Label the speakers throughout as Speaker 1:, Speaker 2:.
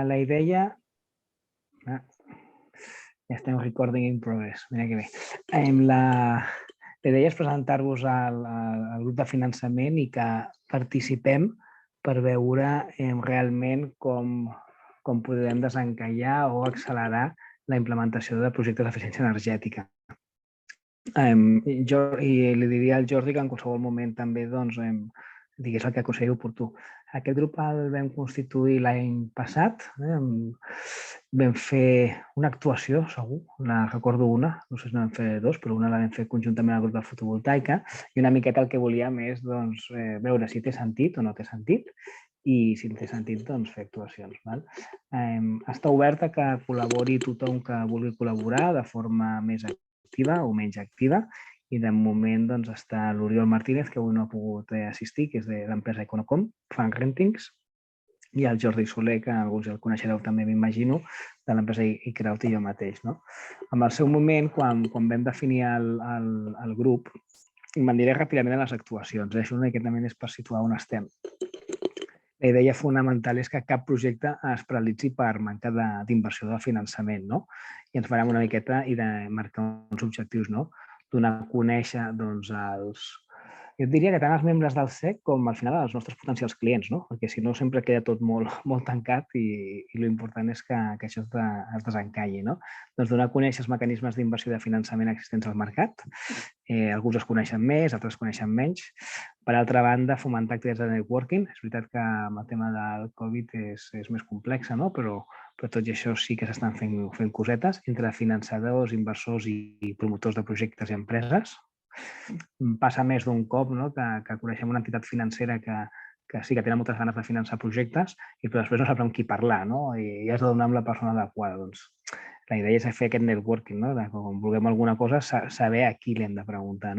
Speaker 1: la idea... Ja estem recording in progress, mira que bé. La idea és presentar-vos al grup de finançament i que participem per veure realment com podem desencallar o accelerar la implementació de projectes d'eficiència energètica. I li diria al Jordi que en qualsevol moment també digués el que consideri oportú. Aquest grup el vam constituir l'any passat. Vam fer una actuació, segur, recordo una, no sé si n'hem fet dos, però una la vam fer conjuntament al grup de fotovoltaica i una miqueta el que volíem és veure si té sentit o no té sentit i si té sentit fer actuacions. Està oberta que col·labori tothom que vulgui col·laborar de forma més activa o menys activa i de moment està l'Oriol Martínez, que avui no ha pogut assistir, que és de l'empresa Econocom, fan rentings, i el Jordi Soler, que alguns el coneixereu també, m'imagino, de l'empresa iCrowd i jo mateix. En el seu moment, quan vam definir el grup, me'n diré ràpidament de les actuacions. Això una miqueta també és per situar on estem. La idea fonamental és que cap projecte es paralitzi per manca d'inversió de finançament, i ens farem una miqueta i de marcar uns objectius, donar a conèixer jo diria que tant els membres del SEC com al final els nostres potencials clients, perquè si no sempre queda tot molt tancat i l'important és que això es desencalli. Donar a conèixer els mecanismes d'inversió de finançament existents al mercat. Alguns es coneixen més, altres es coneixen menys. Per altra banda, fomentar activitats de networking. És veritat que amb el tema del Covid és més complex, però tot i això sí que s'estan fent cosetes entre finançadors, inversors i promotors de projectes i empreses. Passa més d'un cop que coneixem una entitat financera que sí que tenen moltes ganes de finançar projectes i després no sabrem qui parlar i has de donar amb la persona adequada. La idea és fer aquest networking, quan vulguem alguna cosa, saber a qui l'hem de preguntar.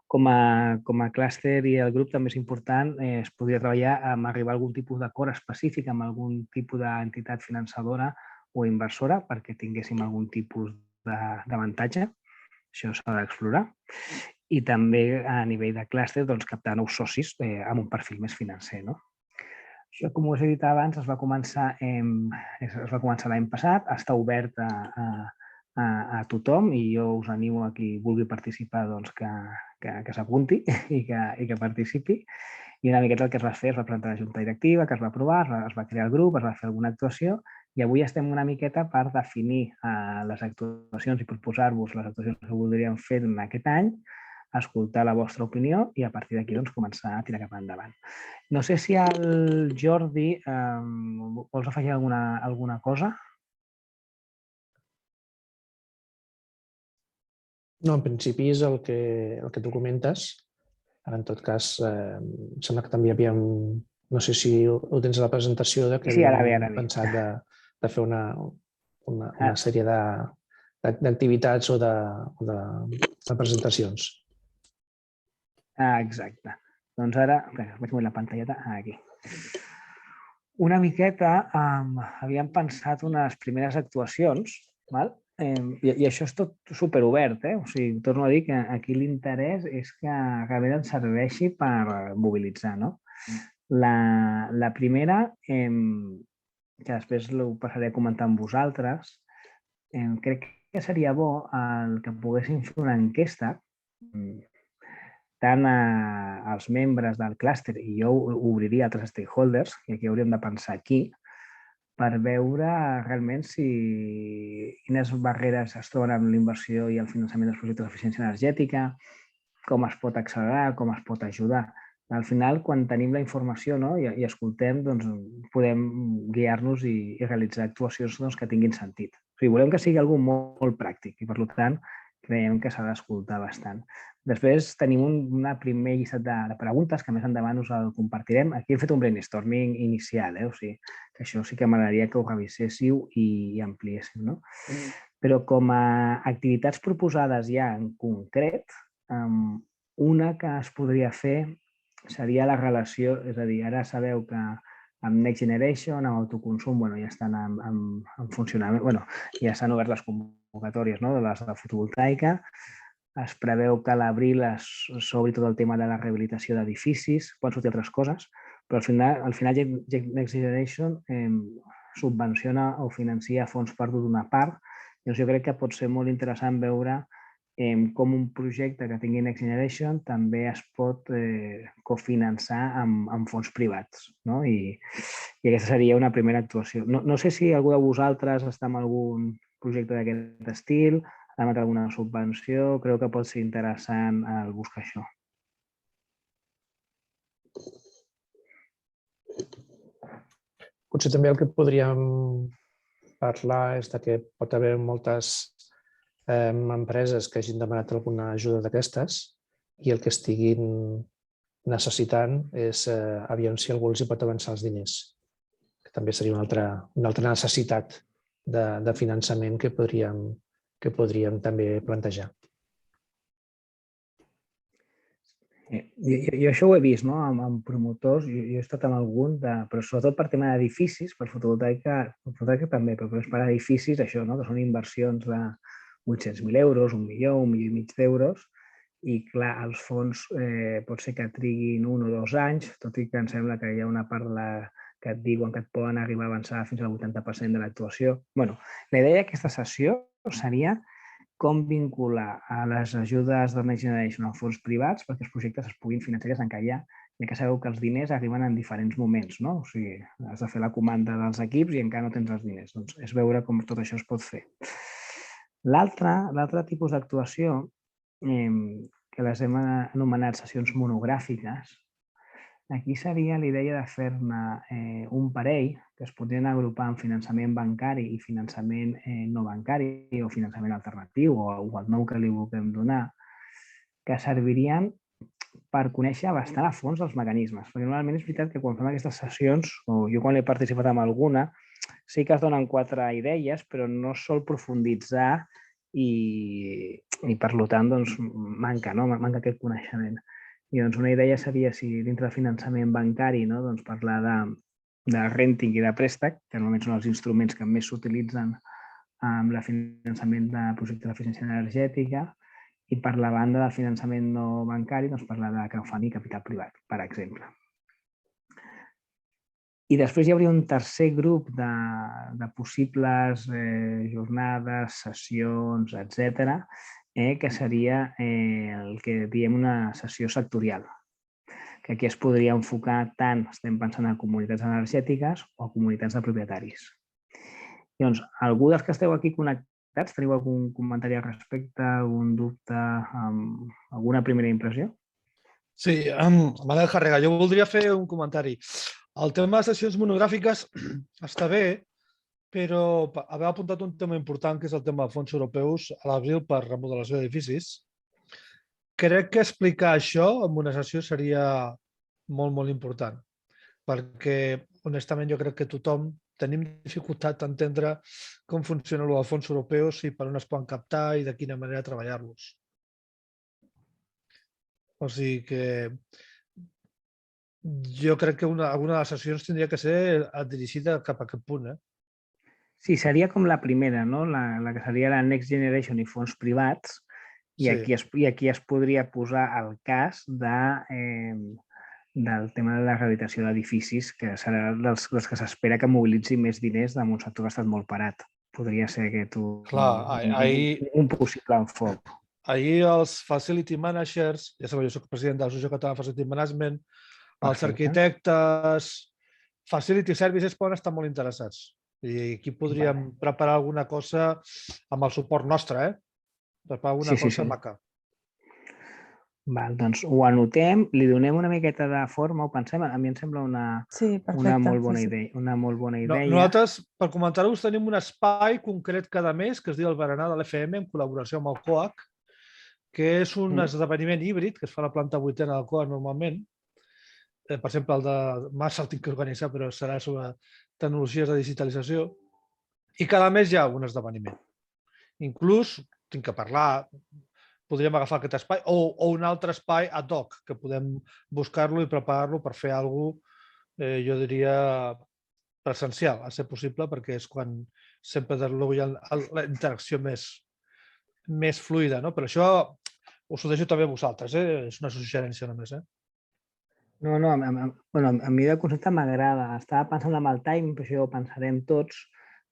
Speaker 1: Com a clúster i el grup també és important, es podria treballar amb arribar a algun tipus d'acord específic amb algun tipus d'entitat finançadora o inversora perquè tinguéssim algun tipus d'avantatge. Això s'ha d'explorar. I també a nivell de clúster captar nous socis amb un perfil més financer. Això, com us he dit abans, es va començar l'any passat, està obert a tothom i jo us animo a qui vulgui participar que s'apunti i que participi. I una miqueta el que es va fer, es va presentar la junta directiva, que es va aprovar, es va crear el grup, es va fer alguna actuació i avui estem una miqueta per definir les actuacions i proposar-vos les actuacions que voldríem fer en aquest any, escoltar la vostra opinió i a partir d'aquí començar a tirar cap endavant. No sé si el Jordi vols afegir alguna cosa?
Speaker 2: No, en principi és el que tu comentes. En tot cas, em sembla que també havíem, no sé si ho tens a la presentació, que havíem pensat de fer una sèrie d'activitats o de presentacions.
Speaker 1: Exacte. Doncs ara, vaig moure la pantalleta aquí. Una miqueta havíem pensat unes primeres actuacions, i això és tot superobert. O sigui, torno a dir que aquí l'interès és que realment ens serveixi per mobilitzar. La primera, que després ho passaré a comentar amb vosaltres, crec que seria bo que poguéssim fer una enquesta tant als membres del clúster, i jo obriria altres stakeholders, que aquí hauríem de pensar aquí, per veure realment quines barreres es troben amb la inversió i el finançament dels projectes d'eficiència energètica, com es pot accelerar, com es pot ajudar. Al final, quan tenim la informació i escoltem, podem guiar-nos i realitzar actuacions que tinguin sentit. O sigui, volem que sigui algo molt pràctic i, per tant, creiem que s'ha d'escoltar bastant. Després tenim un primer llistat de preguntes que més endavant us el compartirem. Aquí hem fet un brainstorming inicial, o sigui, que això sí que m'agradaria que ho reviséssiu i ampliéssiu. Però com a activitats proposades ja en concret, una que es podria fer seria la relació, és a dir, ara sabeu que amb Next Generation, amb autoconsum, ja estan en funcionament, ja s'han obert les convocatòries de les de fotovoltaica. Es preveu que a l'abril s'obri tot el tema de la rehabilitació d'edificis, poden sortir altres coses, Però al final Next Generation subvenciona o financia fons perdut d'una part. Llavors jo crec que pot ser molt interessant veure com un projecte que tingui Next Generation també es pot cofinançar amb fons privats. No? I aquesta seria una primera actuació. No sé si algú de vosaltres està en algun projecte d'aquest estil, ha demanat alguna subvenció, creu que pot ser interessant buscar això.
Speaker 2: Potser també el que podríem parlar és que pot haver moltes empreses que hagin demanat alguna ajuda d'aquestes i el que estiguin necessitant és aviam si algú els hi pot avançar els diners, que també seria una altra necessitat de finançament que podríem també plantejar.
Speaker 1: Jo això ho he vist, no? Amb promotors, jo he estat amb algun, però sobretot per tema d'edificis, per fotovoltaica també, però per edificis, això, no? Que són inversions de 800.000 euros, 1 milió, 1,5 milió d'euros, i clar, els fons pot ser que triguin 1 o 2 anys, tot i que em sembla que hi ha una part que et diuen que et poden arribar a avançar fins al 80% de l'actuació. Bé, la idea d'aquesta sessió seria com vincular a les ajudes de Next Generation als fons privats perquè els projectes es puguin finançar sense ja que sabeu que els diners arriben en diferents moments, no? O sigui, has de fer la comanda dels equips i encara no tens els diners. Doncs és veure com tot això es pot fer. L'altre tipus d'actuació, que les hem anomenat sessions monogràfiques, aquí seria la idea de fer-ne un parell que es podrien agrupar en finançament bancari i finançament no bancari o finançament alternatiu o el nou que li vulguem donar, que servirien per conèixer bastant a fons els mecanismes. Perquè normalment és veritat que quan fem aquestes sessions, o jo quan he participat en alguna, sí que es donen 4 idees, però no sol profunditzar i per tant manca aquest coneixement. I una idea seria, si dintre de finançament bancari, parlar de renting i de préstec, que normalment són els instruments que més s'utilitzen amb el finançament de projectes d'eficiència energètica, i per la banda del finançament no bancari, parlar de crowdfunding i capital privat, per exemple. I després hi hauria un tercer grup de possibles jornades, sessions, etc., que seria el que diem una sessió sectorial, que aquí es podria enfocar tant, estem pensant en comunitats energètiques o comunitats de propietaris. Llavors, algú dels que esteu aquí connectats, teniu algun comentari al respecte, algun dubte, alguna primera impressió?
Speaker 3: Sí, Manel Jarrega, jo voldria fer un comentari. El tema de sessions monogràfiques està bé, però havia apuntat un tema important, que és el tema de fons europeus a l'abril per remodelació d'edificis. Crec que explicar això en una sessió seria molt, molt important, perquè, honestament, jo crec que tothom tenim dificultat d'entendre com funciona els fons europeus i per on es poden captar i de quina manera treballar-los. O sigui que jo crec que alguna de les sessions tindria que ser dirigida cap a aquest punt.
Speaker 1: Sí, seria com la primera, no? La que seria la Next Generation i fons privats, i aquí es podria posar el cas del tema de la rehabilitació d'edificis, que serà dels que s'espera que mobilitzi més diners d'un sector que ha estat molt parat. Podria ser aquest un possible enfoc.
Speaker 3: Ahir els Facility Managers, ja sabeu, jo soc president de l'Associació Catalana de Facility Management, els arquitectes, Facility Services poden estar molt interessats. I aquí podríem preparar alguna cosa amb el suport nostre, preparar alguna cosa maca.
Speaker 1: Doncs ho anotem, li donem una miqueta de forma, ho pensem, a mi em sembla una molt bona idea.
Speaker 3: Nosaltres, per comentar-vos, tenim un espai concret cada mes que es diu el Berenar de l'FM, en col·laboració amb el COAC, que és un esdeveniment híbrid que es fa a la planta 8a del COAC normalment. Per exemple, el de març el tinc que organitzar, però serà sobre tecnologies de digitalització. I cada mes hi ha un esdeveniment. Inclús, tinc que parlar, podríem agafar aquest espai o un altre espai ad hoc, que podem buscar-lo i preparar-lo per fer alguna cosa, jo diria, presencial, a ser possible, perquè és quan sempre hi ha la interacció més fluida. Però això us ho deixo també a vosaltres, és una suggerència només.
Speaker 1: No, a mi el concepte m'agrada. Estava pensant amb el timing, però això ho pensarem tots,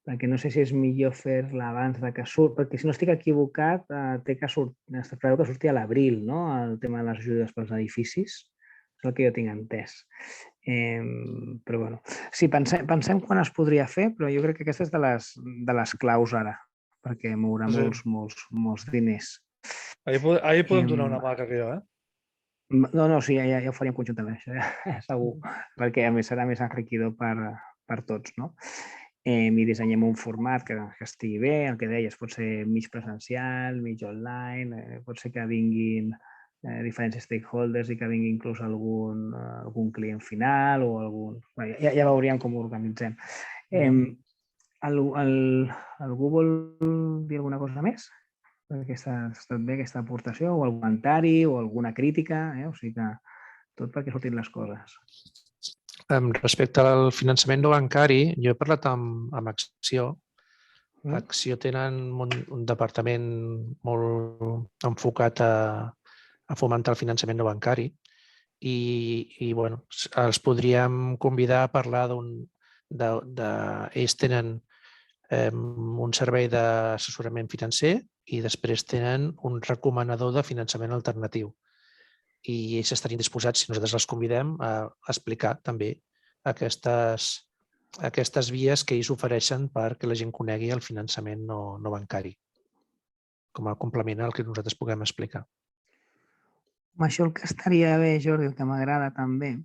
Speaker 1: perquè no sé si és millor fer-la abans que surt, perquè si no estic equivocat, es preveu que surti a l'abril, no?, el tema de les ajudes pels edificis. És el que jo tinc entès. Però bueno, sí, pensem quan es podria fer, però jo crec que aquesta és de les claus ara, perquè mourà molts diners.
Speaker 3: Ahir podem donar una mà, crec jo,
Speaker 1: No, sí, ja ho faríem conjuntament, això segur, perquè a més serà més enriquidor per tots, no? I dissenyem un format que estigui bé, el que deies, pot ser mig presencial, mig online, pot ser que vinguin diferents stakeholders i que vingui inclús algun client final o algun... Ja veuríem com ho organitzem. Algú vol dir alguna cosa més? Perquè ha estat bé aquesta aportació, o algun comentari, o alguna crítica, o sigui que tot perquè surtin les coses.
Speaker 2: Respecte al finançament no bancari, jo he parlat amb Acció. Acció tenen un departament molt enfocat a fomentar el finançament no bancari i bueno, els podríem convidar a parlar ells tenen un servei d'assessorament financer i després tenen un recomanador de finançament alternatiu. I ells estarien disposats, si nosaltres els convidem, a explicar també aquestes vies que ells ofereixen perquè la gent conegui el finançament no bancari, com a complement al que nosaltres puguem explicar.
Speaker 1: Això el que estaria bé, Jordi, el que m'agrada també,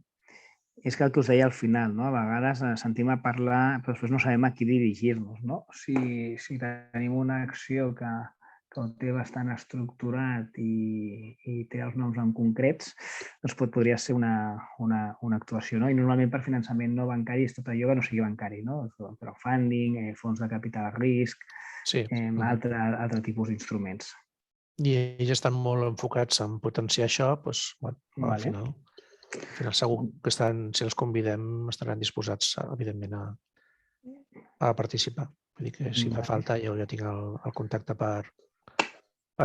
Speaker 1: és que el que us deia al final, no? A vegades sentim a parlar, però després no sabem a qui dirigir-nos, no? Si tenim una acció que ho té bastant estructurat i té els noms en concrets, doncs podria ser una actuació, no? I normalment per finançament no bancari és tot allò que no sigui bancari, no? Crowdfunding, fons de capital a risc, altre tipus d'instruments.
Speaker 2: I ells estan molt enfocats en potenciar això, doncs, al final segur que si els convidem estaran disposats, evidentment, a participar. Vull dir que si fa falta jo ja tinc el contacte per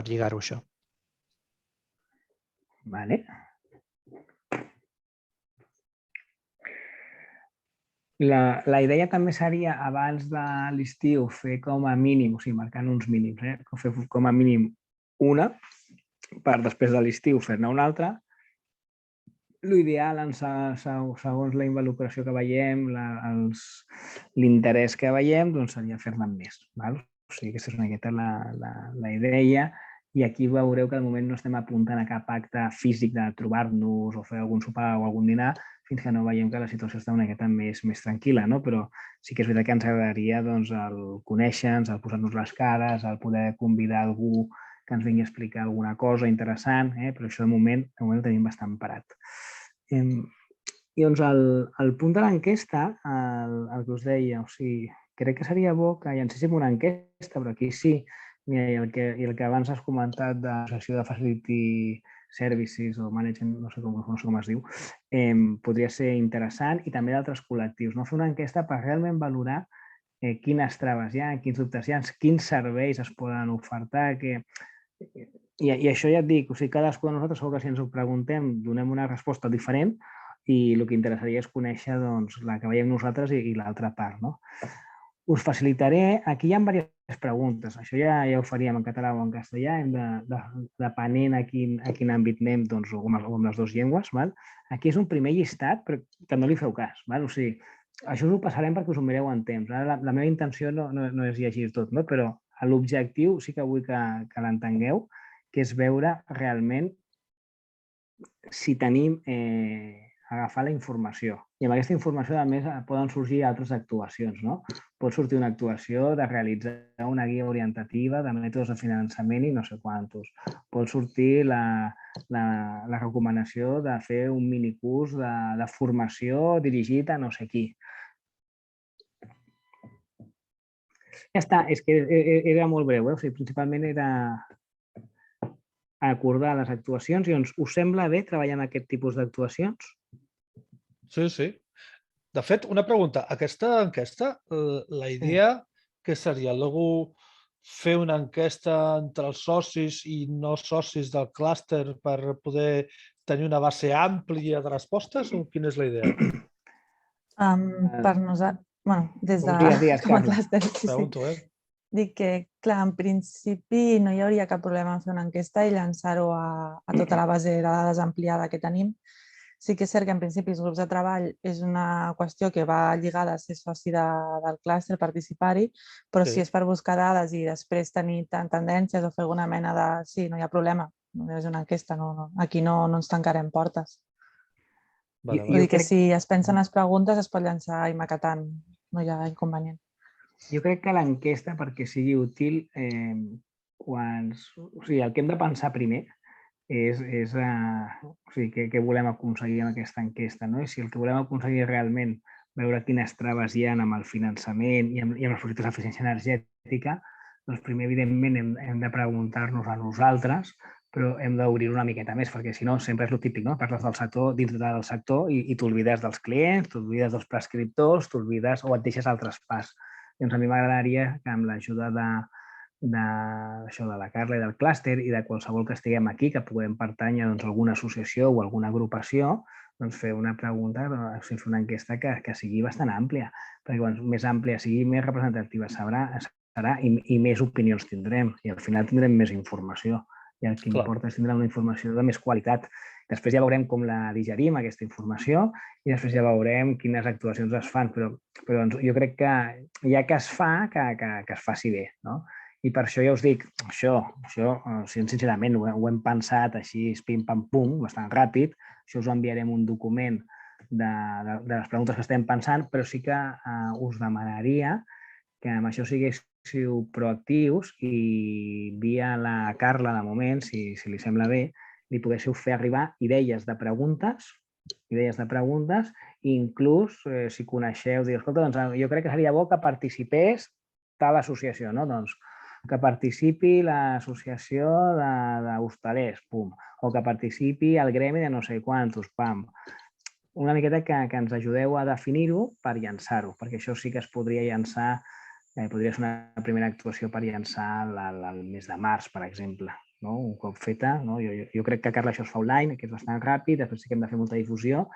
Speaker 2: lligar-ho, això.
Speaker 1: Vale. La idea també seria, abans de l'estiu, fer com a mínim, o sigui, marcant uns mínims, fer com a mínim una, per després de l'estiu fer-ne una altra. L'ideal, segons la involucració que veiem, l'interès que veiem, doncs seria fer-ne més. O sigui, aquesta és una miqueta la idea, i aquí veureu que de moment no estem apuntant a cap acte físic de trobar-nos o fer algun sopar o algun dinar, fins que no veiem que la situació està una miqueta més tranquil·la, no? Però sí que és veritat que ens agradaria el conèixer-nos, el posar-nos les cares, el poder convidar algú que ens vingui a explicar alguna cosa interessant, però això de moment ho tenim bastant parat. I doncs el punt de l'enquesta, el que us deia, o sigui, crec que seria bo que llancéssim una enquesta, però aquí sí, i el que abans has comentat de la secció de Facility Services o Management, no sé com es diu, podria ser interessant, i també d'altres col·lectius. Fer una enquesta per realment valorar quines traves hi ha, quins dubtes hi ha, quins serveis es poden ofertar, i això ja et dic, o sigui, cadascú de nosaltres segur que si ens ho preguntem donem una resposta diferent, i el que interessaria és conèixer la que veiem nosaltres i l'altra part, no? Us facilitaré, aquí hi ha diverses preguntes, això ja ho faríem en català o en castellà, depenent a quin àmbit anem, o amb les dues llengües. Aquí és un primer llistat, però que no li feu cas. O sigui, això us ho passarem perquè us ho mireu en temps. La meva intenció no és llegir tot, però l'objectiu sí que vull que l'entengueu, que és veure realment si tenim agafar la informació. I amb aquesta informació, a més, poden sorgir altres actuacions. Pot sortir una actuació de realitzar una guia orientativa de mètodes de finançament i no sé quantos. Pot sortir la recomanació de fer un minicurs de formació dirigit a no sé qui. Ja està, és que era molt breu, o sigui, principalment era acordar les actuacions. I us sembla bé treballar amb aquest tipus d'actuacions?
Speaker 3: Sí. De fet, una pregunta. Aquesta enquesta, la idea que seria fer una enquesta entre els socis i no socis del clúster per poder tenir una base àmplia de respostes o quina és la idea?
Speaker 4: Per nosaltres, des de...
Speaker 1: Digues, Carla.
Speaker 3: Pregunto,
Speaker 4: Dic que, clar, en principi no hi hauria cap problema en fer una enquesta i llançar-ho a tota la base de dades ampliada que tenim. Sí que és cert que en principi els grups de treball és una qüestió que va lligada a ser soci del clúster, participar-hi, però si és per buscar dades i després tenir tendències o fer alguna mena de... Sí, no hi ha problema, no és una enquesta, aquí no ens tancarem portes. Vull dir que si es pensen les preguntes es pot llançar immediatament, no hi ha inconvenient.
Speaker 1: Jo crec que l'enquesta, perquè sigui útil, el que hem de pensar primer és què volem aconseguir amb aquesta enquesta. I si el que volem aconseguir realment veure quines traves hi ha amb el finançament i amb els projectes d'eficiència energètica, doncs primer, evidentment, hem de preguntar-nos a nosaltres, però hem d'obrir una miqueta més, perquè si no, sempre és el típic, no? Parles del sector, dintre del sector, i t'oblides dels clients, t'oblides dels prescriptors, t'oblides o et deixes al traspàs. Doncs a mi m'agradaria que amb l'ajuda de la Carla i del clúster i de qualsevol que estiguem aquí, que puguem pertànyer a alguna associació o alguna agrupació, doncs fer una pregunta, fer una enquesta que sigui bastant àmplia, perquè quan més àmplia sigui, més representativa serà i més opinions tindrem, i al final tindrem més informació. I el que importa és tindre una informació de més qualitat. Després ja veurem com la digerim, aquesta informació, i després ja veurem quines actuacions es fan, però jo crec que ja que es fa, que es faci bé. I per això ja us dic, això sincerament ho hem pensat així, pim-pam-pum, bastant ràpid, això us enviarem un document de les preguntes que estem pensant, però sí que us demanaria que amb això siguéssiu proactius i via la Carla, de moment, si li sembla bé, li poguéssiu fer arribar idees de preguntes, i inclús, si coneixeu, dir, escolta, jo crec que seria bo que participés tal associació, doncs que participi l'associació d'hostalers, pum, o que participi el gremi de no sé quantos, pam. Una miqueta que ens ajudeu a definir-ho per llançar-ho, perquè això sí que es podria llançar, podria ser una primera actuació per llançar el mes de març, per exemple. Un cop feta, jo crec que, Carla, això es fa online, que és bastant ràpid, després sí que hem de fer molta difusió.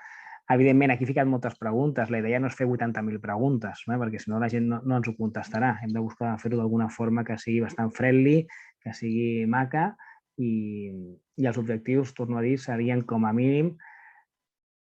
Speaker 1: Evidentment, aquí he ficat moltes preguntes. La idea no és fer 80.000 preguntes, perquè si no la gent no ens ho contestarà. Hem de buscar fer-ho d'alguna forma que sigui bastant friendly, que sigui maca, i els objectius, torno a dir, serien com a mínim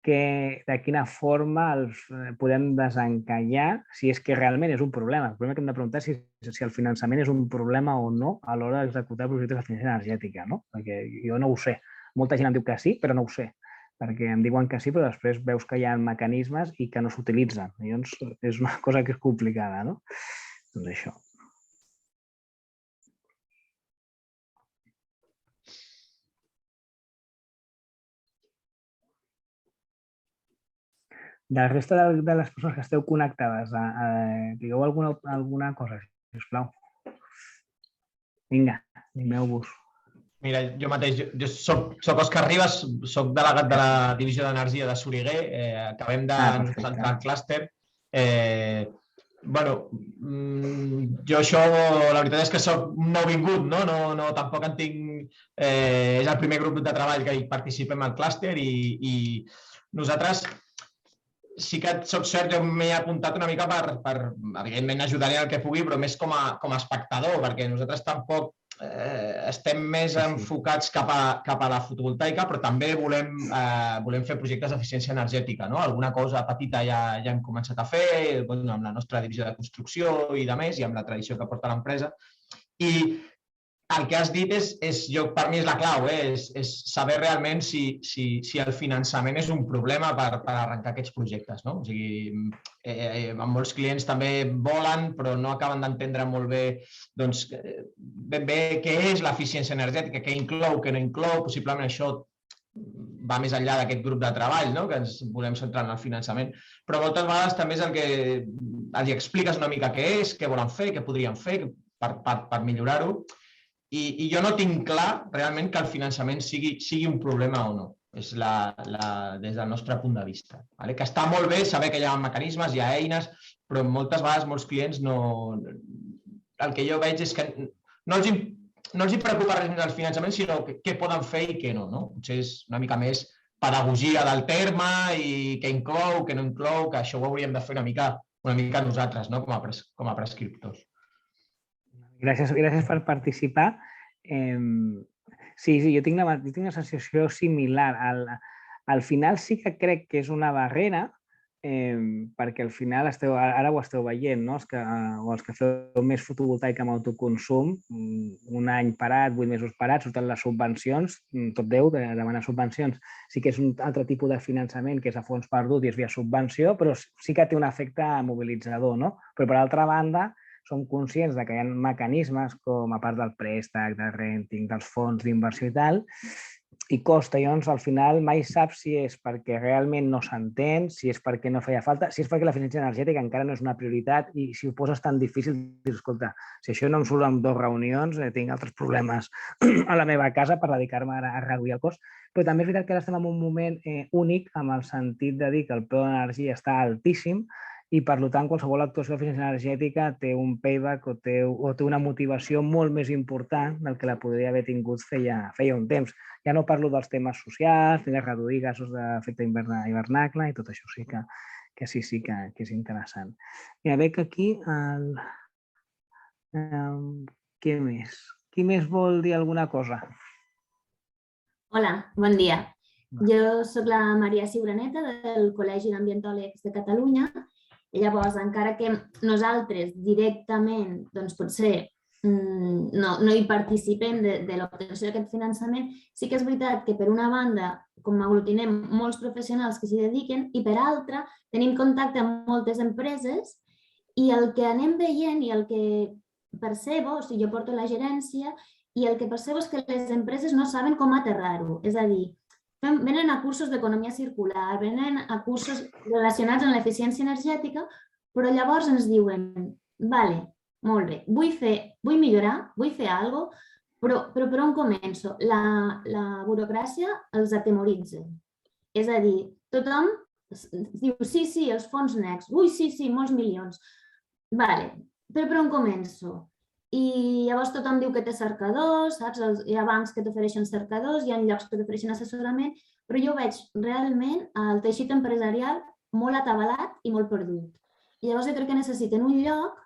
Speaker 1: de quina forma els podem desencallar si és que realment és un problema. El problema que hem de preguntar és si el finançament és un problema o no a l'hora d'executar projectes d'eficiència energètica, perquè jo no ho sé. Molta gent em diu que sí, però no ho sé, perquè em diuen que sí, però després veus que hi ha mecanismes i que no s'utilitzen. Llavors, és una cosa que és complicada, no? Doncs això. De la resta de les persones que esteu connectades, digueu alguna cosa, sisplau. Vinga, animeu-vos.
Speaker 5: Mira, jo mateix, jo soc Òscar Ribas, soc delegat de la Divisió d'Energia de Soriguer, acabem d'entrar al clúster. Jo això, la veritat és que soc nouvingut, tampoc en tinc... És el primer grup de treball que hi participem al clúster i nosaltres... Sí que soc cert, jo m'he apuntat una mica per evidentment, ajudaré el que pugui, però més com a espectador, perquè nosaltres tampoc estem més enfocats cap a la fotovoltaica, però també volem fer projectes d'eficiència energètica. Alguna cosa petita ja hem començat a fer, amb la nostra divisió de construcció i de més, i amb la tradició que porta l'empresa. I el que has dit per mi és la clau, és saber realment si el finançament és un problema per arrencar aquests projectes. O sigui, molts clients també volen, però no acaben d'entendre molt bé ben bé què és l'eficiència energètica, què inclou, què no inclou. Possiblement això va més enllà d'aquest grup de treball, que ens volem centrar en el finançament. Però moltes vegades també és el que els expliques una mica què és, què volen fer, què podrien fer per millorar-ho. I jo no tinc clar realment que el finançament sigui un problema o no, és des del nostre punt de vista. Que està molt bé saber que hi ha mecanismes, hi ha eines, però moltes vegades molts clients no... El que jo veig és que no els... no els preocupa res més el finançament, sinó què poden fer i què no. Potser és una mica més pedagogia del terme i què inclou, què no inclou, que això ho hauríem de fer una mica nosaltres, com a prescriptors.
Speaker 1: Gràcies per participar. Sí, jo tinc una sensació similar. Al final sí que crec que és una barrera, perquè al final ara ho esteu veient, no? Els que feu més fotovoltaica amb autoconsum, un any parat, 8 mesos parats, surten les subvencions, tot Déu de demanar subvencions. Sí que és un altre tipus de finançament, que és a fons perdut i és via subvenció, però sí que té un efecte mobilitzador, no? Però per altra banda, som conscients que hi ha mecanismes com a part del préstec, del renting, dels fons d'inversió i tal, i costa. Llavors, al final, mai saps si és perquè realment no s'entén, si és perquè no feia falta, si és perquè l'eficiència energètica encara no és una prioritat i si ho poses tan difícil, dius, escolta, si això no em surt en 2 reunions, tinc altres problemes a la meva casa per dedicar-me a reduir el cost. Però també és veritat que ara estem en un moment únic amb el sentit de dir que el preu de l'energia està altíssim i, per tant, qualsevol actuació d'eficiència energètica té un payback o té una motivació molt més important del que la podria haver tingut feia un temps. Ja no parlo dels temes socials, ni de reduir gasos d'efecte hivernacle, i tot això sí que és interessant. Mira, veig aquí què més? Qui més vol dir alguna cosa?
Speaker 6: Hola, bon dia. Jo soc la Maria Ciuraneta del Col·legi d'Ambientòlegs de Catalunya. Llavors, encara que nosaltres directament, doncs potser no hi participem de l'obtenció d'aquest finançament, sí que és veritat que per una banda, com aglutinem molts professionals que s'hi dediquen, i per altra, tenim contacte amb moltes empreses i el que anem veient i el que percebo, o sigui, jo porto la gerència, i el que percebo és que les empreses no saben com aterrar-ho. És a dir, venen a cursos d'economia circular, venen a cursos relacionats amb l'eficiència energètica, però llavors ens diuen, vale, molt bé, vull millorar, vull fer alguna cosa, però per on començo? La burocràcia els atemoritza. És a dir, tothom diu, sí, els fons NECs, ui, sí, molts milions. Vale, però per on començo? I llavors tothom diu que té cercadors, saps? Hi ha bancs que t'ofereixen cercadors, hi ha llocs que t'ofereixen assessorament, però jo veig realment el teixit empresarial molt atabalat i molt perdut. I llavors jo crec que necessiten un lloc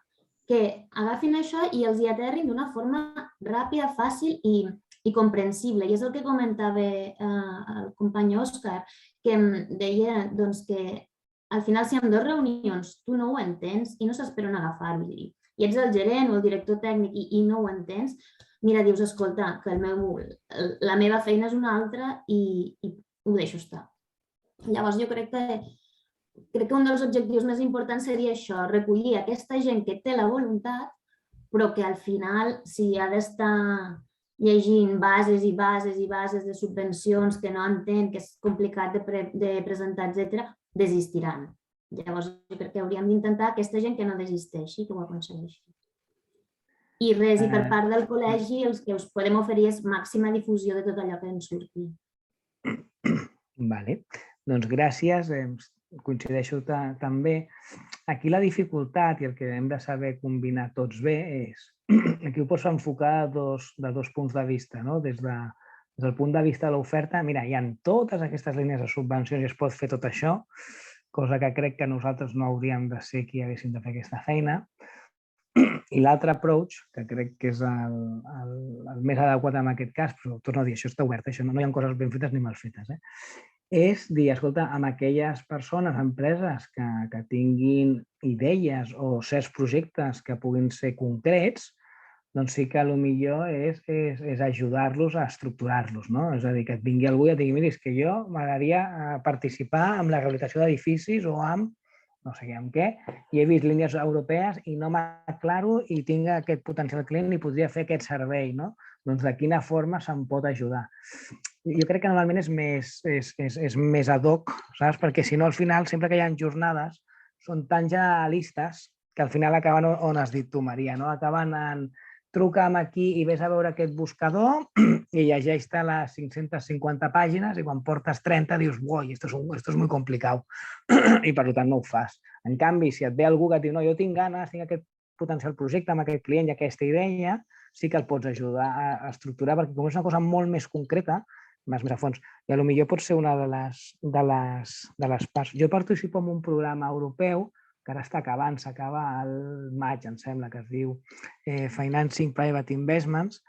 Speaker 6: que agafin això i els hi aterrin d'una forma ràpida, fàcil i comprensible. I és el que comentava el company Òscar, que em deia que al final si en 2 reunions tu no ho entens i no saps per on agafar-ho, i ets el gerent o el director tècnic i no ho entens, mira, dius, escolta, que la meva feina és una altra i ho deixo estar. Llavors jo crec que un dels objectius més importants seria això, recollir aquesta gent que té la voluntat, però que al final, si ha d'estar llegint bases i bases i bases de subvencions que no entén, que és complicat de presentar, etc., desistiran. Llavors, jo crec que hauríem d'intentar aquesta gent que no desisteixi, que ho aconsegueixi. I res, i per part del col·legi, el que us podem oferir és màxima difusió de tot allò que ens surti.
Speaker 1: Vale, doncs gràcies. Coincideixo també. Aquí la dificultat i el que hem de saber combinar tots bé és, aquí ho pots enfocar de 2 punts de vista, no? Des del punt de vista de l'oferta, mira, hi ha totes aquestes línies de subvencions i es pot fer tot això, cosa que crec que nosaltres no hauríem de ser qui haguéssim de fer aquesta feina. I l'altre approach, que crec que és el més adequat en aquest cas, però torno a dir, això està obert, això no hi ha coses ben fetes ni mal fetes, és dir, escolta, amb aquelles persones, empreses que tinguin idees o certs projectes que puguin ser concrets, doncs sí que millor és ajudar-los a estructurar-los, no? És a dir, que et vingui algú i et digui, mira, és que jo m'agradaria participar en la rehabilitació d'edificis o amb no sé amb què, i he vist línies europees i no m'aclaro i tinc aquest potencial client i podria fer aquest servei, no? Doncs de quina forma se'm pot ajudar. Jo crec que normalment és més ad hoc, saps? Perquè si no, al final, sempre que hi ha jornades, són tan generalistes que al final acaben on has dit tu, Maria, no? Acaben en truca'm aquí i vés a veure aquest buscador i llegeix-te les 550 pàgines i quan portes 30 dius, uai, esto es muy complicado i per tant no ho fas. En canvi, si et ve algú que et diu, no, jo tinc ganes, tinc aquest potencial projecte amb aquest client i aquesta idea, sí que el pots ajudar a estructurar, perquè com és una cosa molt més concreta, més a fons, i potser pot ser una de les parts. Jo participo en un programa europeu que ara està acabant, s'acaba al maig, em sembla, que es diu Financing Private Investments,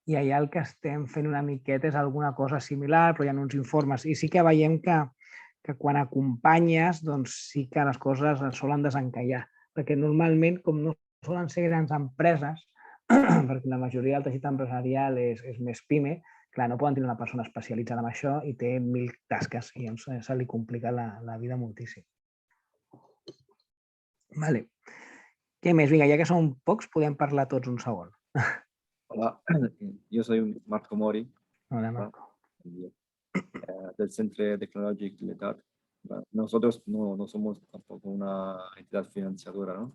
Speaker 1: i allà el que estem fent una miqueta és alguna cosa similar, però hi ha uns informes, i sí que veiem que quan acompanyes, doncs sí que les coses es solen desencallar, perquè normalment, com no solen ser grans empreses, perquè la majoria del teixit empresarial és més PIME, clar, no poden tenir una persona especialitzada en això i té 1000 tasques i se li complica la vida moltíssim. Vale. Què més? Vinga, ja que som pocs, podem parlar tots un segon.
Speaker 7: Hola, yo soy Marco Mori.
Speaker 1: Hola, Marco.
Speaker 7: Del Centro Tecnológico de Letat. Nosotros no somos tampoco una entidad financiadora, ¿no?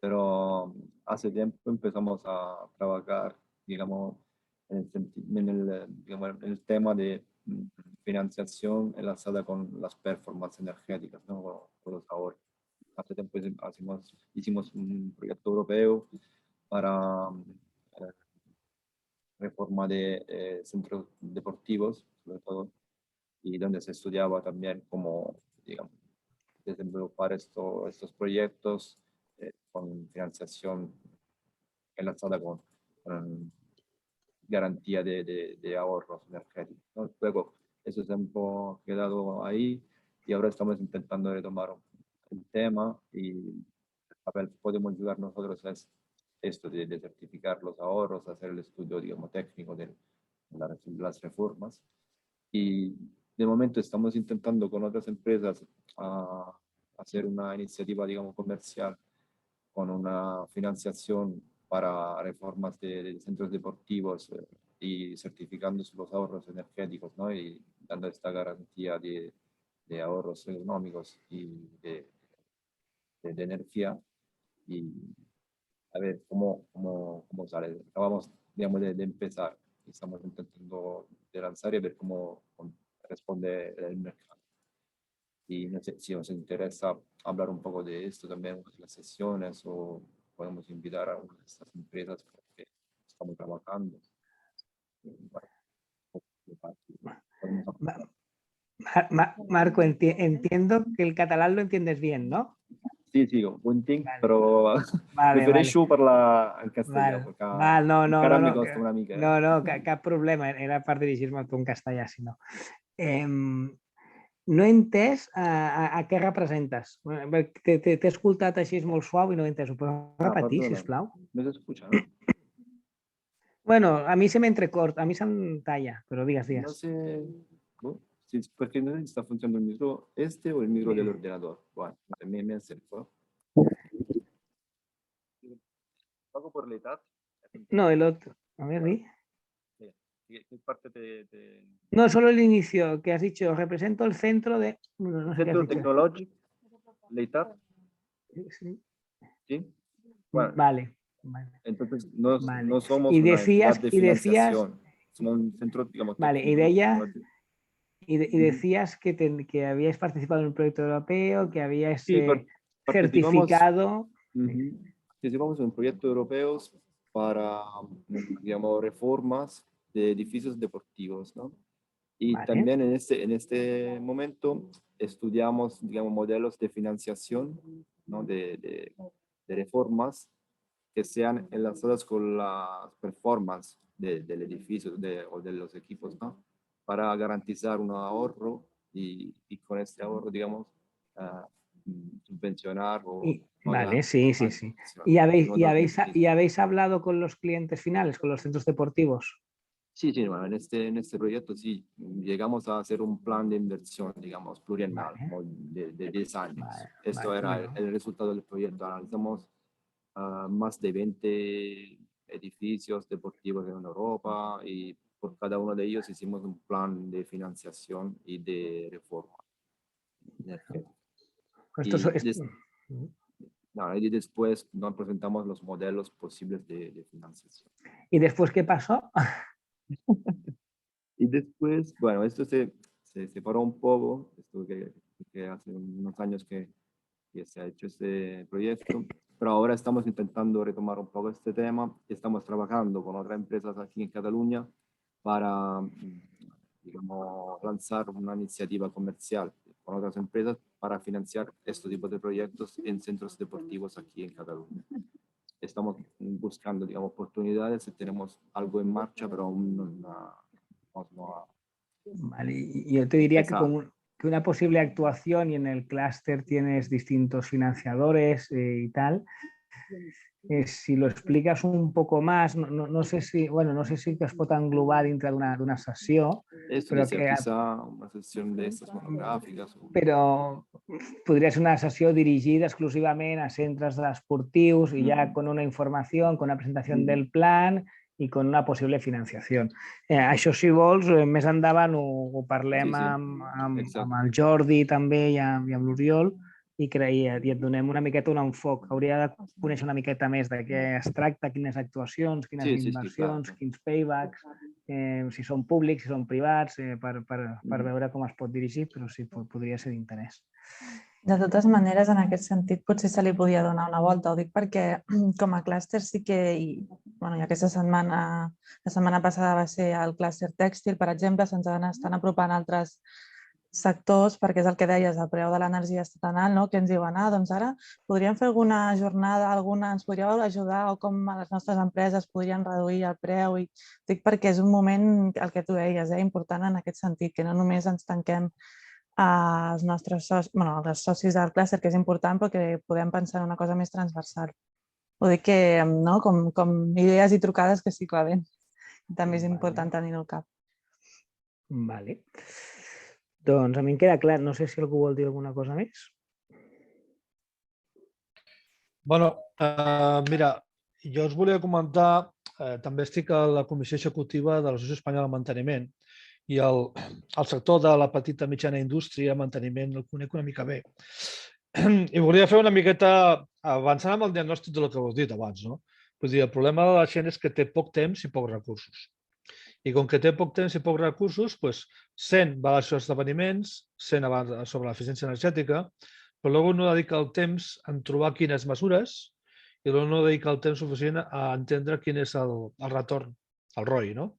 Speaker 7: Pero hace tiempo empezamos a trabajar, digamos, en el tema de financiación enlazada con las performances energéticas, ¿no? Con los ahorros. Hace tiempo hicimos un proyecto europeo para reforma de centros deportivos, sobre todo, y donde se estudiaba también cómo, digamos, desenvolver estos proyectos con financiación enlazada con garantía de ahorros energéticos, ¿no? Luego, eso se ha quedado ahí y ahora estamos intentando retomar el tema y el papel que podemos ayudar nosotros es esto de certificar los ahorros, hacer el estudio, digamos, técnico de las reformas. Y de momento estamos intentando con otras empresas hacer una iniciativa, digamos, comercial con una financiación para reformas de centros deportivos y certificando los ahorros energéticos, ¿no? Y dando esta garantía de ahorros económicos y de energía. Y a ver cómo sale. Acabamos, digamos, de empezar. Estamos intentando de lanzar y ver cómo responde el mercado. Y no sé si os interesa hablar un poco de esto también en las sesiones o podemos invitar a una de estas empresas que estamos trabajando.
Speaker 1: Marco, entiendo que el catalán lo entiendes bien, ¿no?
Speaker 7: Sí, buen ting, vale. Però
Speaker 1: prefereixo
Speaker 7: parlar en castellà.
Speaker 1: Encara
Speaker 7: me costa una mica.
Speaker 1: No, cap problema. Era per dirigir-me a tu en castellà, si no. No he entès a què representes. T'he escoltat així molt suau i no he entès. Ho pots repetir, sisplau?
Speaker 7: No s'escucha, ¿no?
Speaker 1: Bueno, a mi se m'entrecorta, a mi se'm talla, però digues.
Speaker 7: No sé... Sí, porque no sé si está funcionando el micro o el micro del ordenador. Bueno, me acerco. ¿Pago por la edad?
Speaker 1: No, el otro. A ver, di.
Speaker 7: ¿Qué parte
Speaker 1: No, solo el inicio, que has dicho, represento el centro de... No sé
Speaker 7: Centro Tecnológico, Leitat. ¿Sí?
Speaker 1: Bueno, vale.
Speaker 7: Entonces, no somos una entidad de financiación. Somos un centro, digamos,
Speaker 1: vale, y decías que habíais participado en un proyecto europeo, que habíais certificado...
Speaker 7: Participamos en proyectos europeos para, digamos, reformas de edificios deportivos, ¿no? Y también en este momento estudiamos, digamos, modelos de financiación, ¿no? de reformas que sean enlazadas con las performances del edificio o de los equipos, ¿no? Para garantizar un ahorro y con este ahorro, digamos, subvencionar
Speaker 1: Vale, sí. ¿Y habéis hablado con los clientes finales, con los centros deportivos?
Speaker 7: Sí, bueno, en este proyecto sí llegamos a hacer un plan de inversión, digamos, plurianual, de 10 años. Esto era el resultado del proyecto. Analizamos más de 20 edificios deportivos en Europa y por cada uno de ellos hicimos un plan de financiación y de reforma. Y después nos presentamos los modelos posibles de financiación.
Speaker 1: ¿Y después qué pasó?
Speaker 7: Y después, bueno, esto se separó un poco, esto que hace unos años que se ha hecho este proyecto, pero ahora estamos intentando retomar un poco este tema y estamos trabajando con otras empresas aquí en Cataluña para, digamos, lanzar una iniciativa comercial con otras empresas para financiar este tipo de proyectos en centros deportivos aquí en Cataluña. Estamos buscando, digamos, oportunidades y tenemos algo en marcha, pero aún no
Speaker 1: Vale, y yo te diría que una posible actuación, y en el clúster tienes distintos financiadores y tal, si lo explicas un poco más, no sé si, bueno, no sé si es pot englobar dintre d'una sessió,
Speaker 7: però que quizá una sessió d'aquestes monogràfiques.
Speaker 1: Però podria ser una sessió dirigida exclusivament a centres esportius i ja con una informació, con una presentació del plan i con una possible financiació. Això, si vols, més endavant ho parlem amb el Jordi també i amb l'Oriol i et donem una miqueta un enfoc. Hauria de conèixer una miqueta més de què es tracta, quines actuacions, quines inversions, quins paybacks, si són públics, si són privats, per veure com es pot dirigir, però sí, podria ser d'interès.
Speaker 4: De totes maneres, en aquest sentit, potser se li podia donar una volta. Ho dic perquè com a clúster sí que, i aquesta setmana, la setmana passada va ser el clúster tèxtil, per exemple, se'ns estan apropant altres sectors, perquè és el que deies, el preu de l'energia està tan alt, que ens diuen, doncs ara podríem fer alguna jornada, ens podríeu ajudar, o com a les nostres empreses podrien reduir el preu. I dic perquè és un moment, el que tu deies, important en aquest sentit, que no només ens tanquem als nostres socis, als socis del clúster, que és important, però que podem pensar en una cosa més transversal. Ho dic que, com idees i trucades que sí que va bé. També és important tenir-ho al cap.
Speaker 1: Vale. Doncs a mi em queda clar. No sé si algú vol dir alguna cosa més.
Speaker 3: Bueno, mira, jo us volia comentar, també estic a la Comissió Executiva de l'Associació Espanyola de Manteniment i el sector de la petita i mitjana indústria, manteniment, el conec una mica bé. I volia fer una miqueta, avançant amb el diagnòstic del que heu dit abans, no? Vull dir, el problema de la gent és que té poc temps i pocs recursos. I com que té poc temps i pocs recursos, sent va als esdeveniments, sent sobre l'eficiència energètica, però després no dedica el temps a trobar quines mesures i després no dedica el temps suficient a entendre quin és el retorn, el ROI, no?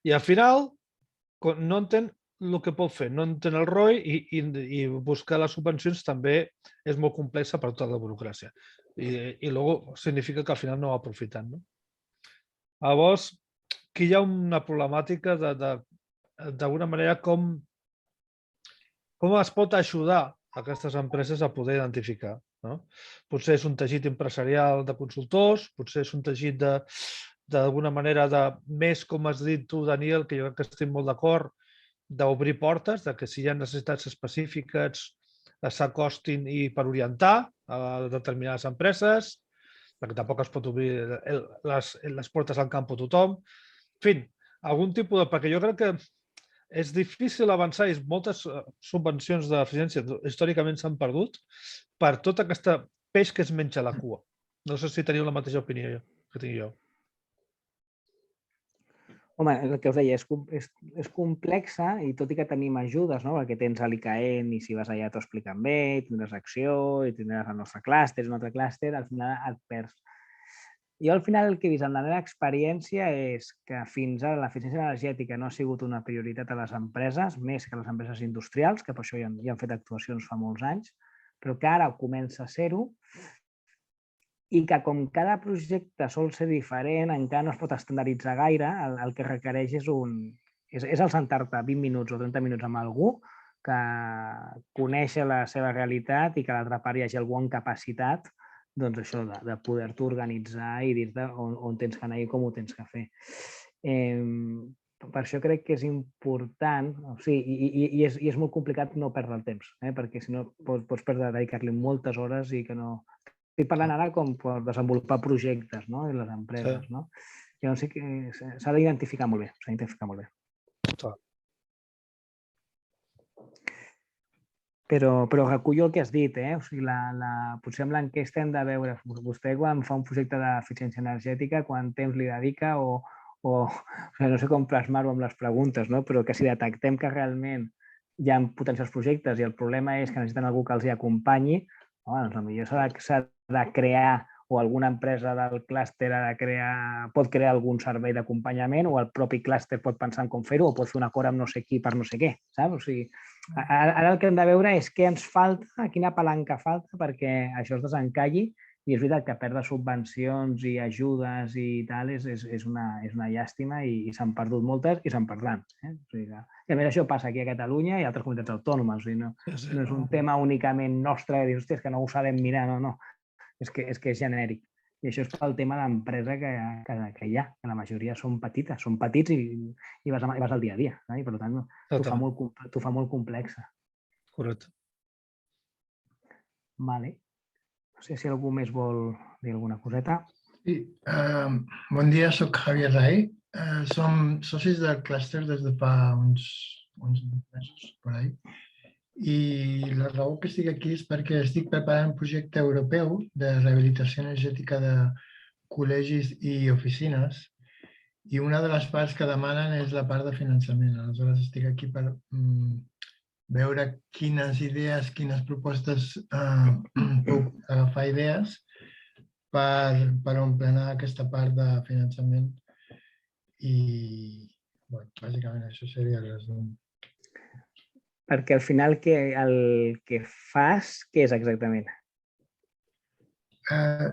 Speaker 3: I al final no entén el que pot fer, no entén el ROI i buscar les subvencions també és molt complexa per tota la burocràcia. I després significa que al final no va aprofitant, no? Llavors, aquí hi ha una problemàtica d'alguna manera com es pot ajudar aquestes empreses a poder identificar. Potser és un teixit empresarial de consultors, potser és un teixit d'alguna manera més, com has dit tu, Daniel, que jo crec que estic molt d'acord, d'obrir portes, que si hi ha necessitats específiques s'acostin i per orientar a determinades empreses, perquè tampoc es pot obrir les portes al camp a tothom. En fi, algun tipus de... Perquè jo crec que és difícil avançar i moltes subvencions d'eficiència històricament s'han perdut per tot aquest peix que es menja la cua. No sé si teniu la mateixa opinió que tinc jo.
Speaker 1: Home, el que us deia, és complexa i tot i que tenim ajudes, perquè tens l'ICAEN i si vas allà t'ho expliquen bé, i tindràs acció, i tindràs el nostre clúster, un altre clúster, al final et perds. Jo al final el que he vist en la meva experiència és que fins ara l'eficiència energètica no ha sigut una prioritat a les empreses, més que a les empreses industrials, que per això ja han fet actuacions fa molts anys, però que ara comença a ser-ho i que com cada projecte sol ser diferent, encara no es pot estandarditzar gaire, el que requereix és el sentar-te 20 minuts o 30 minuts amb algú que conèixer la seva realitat i que a l'altra part hi hagi algú amb capacitat doncs això, de poder-t'ho organitzar i dir-te on tens que anar i com ho tens que fer. Per això crec que és important, i és molt complicat no perdre el temps, perquè si no pots dedicar-li moltes hores i que no... Estic parlant ara com per desenvolupar projectes de les empreses. Llavors sí que s'ha d'identificar molt bé, Però recullo el que has dit, potser amb l'enquesta hem de veure, vostè quan fa un projecte d'eficiència energètica, quant temps li dedica o no sé com plasmar-ho amb les preguntes, però que si detectem que realment hi ha potencials projectes i el problema és que necessiten algú que els hi acompanyi, doncs potser s'ha de crear o alguna empresa del clúster pot crear algun servei d'acompanyament o el propi clúster pot pensar en com fer-ho o pot fer un acord amb no sé qui per no sé què, saps? O sigui, ara el que hem de veure és què ens falta, quina palanca falta perquè això es desencalli i és veritat que perdre subvencions i ajudes i tal és una llàstima i s'han perdut moltes i se'n perdran. O sigui que, i a més això passa aquí a Catalunya i a altres comunitats autònomes. O sigui, no és un tema únicament nostre que dius, hòstia, és que no ho sabem mirar, no. És que és genèric. I això és pel tema d'empresa que hi ha, que la majoria són petites, són petits i vas al dia a dia. I per tant, t'ho fa molt complexa.
Speaker 3: Correcte.
Speaker 1: Vale. No sé si algú més vol dir alguna coseta.
Speaker 8: Sí, bon dia, soc Javier Rai. Som socis del clúster des de fa uns mesos, per ahí. I la raó que estic aquí és perquè estic preparant un projecte europeu de rehabilitació energètica de col·legis i oficines i una de les parts que demanen és la part de finançament. Aleshores estic aquí per veure quines idees, quines propostes puc agafar idees per emplenar aquesta part de finançament i bàsicament això seria el resum.
Speaker 1: Perquè al final el que fas, què és exactament?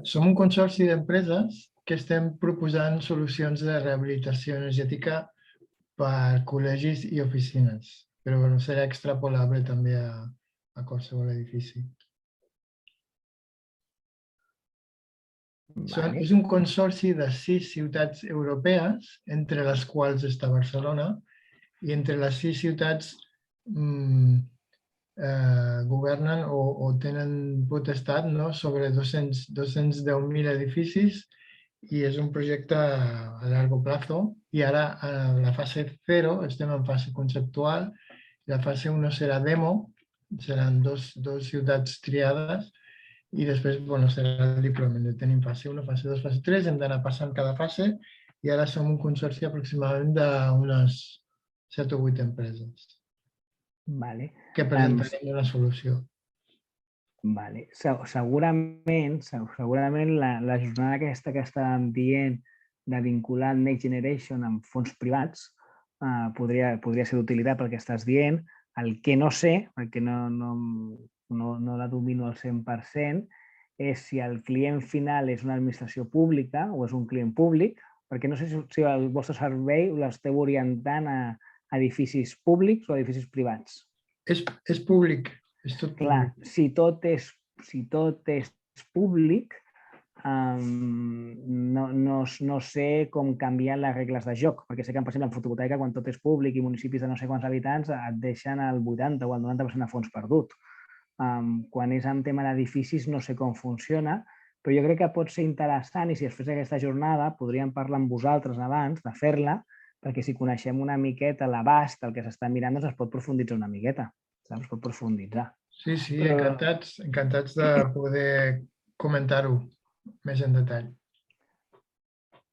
Speaker 8: Som un consorci d'empreses que estem proposant solucions de rehabilitació energètica per col·legis i oficines, però serà extrapolable també a qualsevol edifici. És un consorci de 6 ciutats europees, entre les quals està Barcelona, i entre les 6 ciutats governen o tenen potestat sobre 210.000 edificis i és un projecte a llarg plazo. I ara, a la fase 0, estem en fase conceptual. La fase 1 serà demo, seran dos ciutats triades i després serà el deployment. Tenim fase 1, fase 2, fase 3, hem d'anar passant cada fase i ara som un consorci aproximadament d'unes 7 o 8 empreses que presentarem una solució.
Speaker 1: Segurament la jornada aquesta que estàvem dient de vincular Next Generation amb fons privats podria ser d'utilitat pel que estàs dient. El que no sé, perquè no la domino al 100%, és si el client final és una administració pública o és un client públic, perquè no sé si el vostre servei l'esteu orientant a edificis públics o edificis privats.
Speaker 8: És públic, és tot públic.
Speaker 1: Clar, si tot és públic, no sé com canviar les regles de joc, perquè sé que, per exemple, en fotovoltaica, quan tot és públic i municipis de no sé quants habitants, et deixen el 80 o el 90% de fons perdut. Quan és en tema d'edificis no sé com funciona, però jo crec que pot ser interessant i si es fes aquesta jornada podríem parlar amb vosaltres abans de fer-la, perquè si coneixem una miqueta l'abast del que s'està mirant, doncs es pot profunditzar una miqueta, es pot profunditzar.
Speaker 8: Sí, encantats de poder comentar-ho més en detall.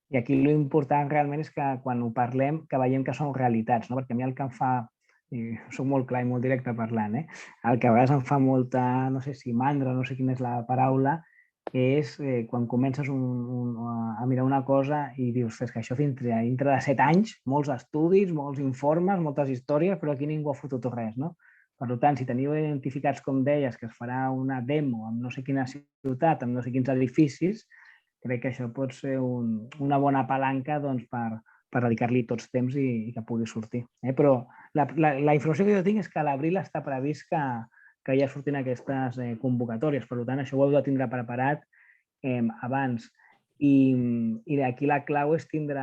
Speaker 1: I aquí l'important realment és que quan ho parlem, que veiem que són realitats, perquè a mi el que em fa, i soc molt clar i molt directe parlant, el que a vegades em fa molta, no sé si mandra, no sé quina és la paraula, és quan comences a mirar una cosa i dius que això dintre de 7 anys, molts estudis, molts informes, moltes històries, però aquí ningú ha fotut res. Per tant, si teniu identificats, com deies, que es farà una demo amb no sé quina ciutat, amb no sé quins edificis, crec que això pot ser una bona palanca per dedicar-li tots temps i que pugui sortir. Però la informació que jo tinc és que a l'abril està previst que ja surtin aquestes convocatòries. Per tant, això ho heu de tindre preparat abans. I aquí la clau és tindre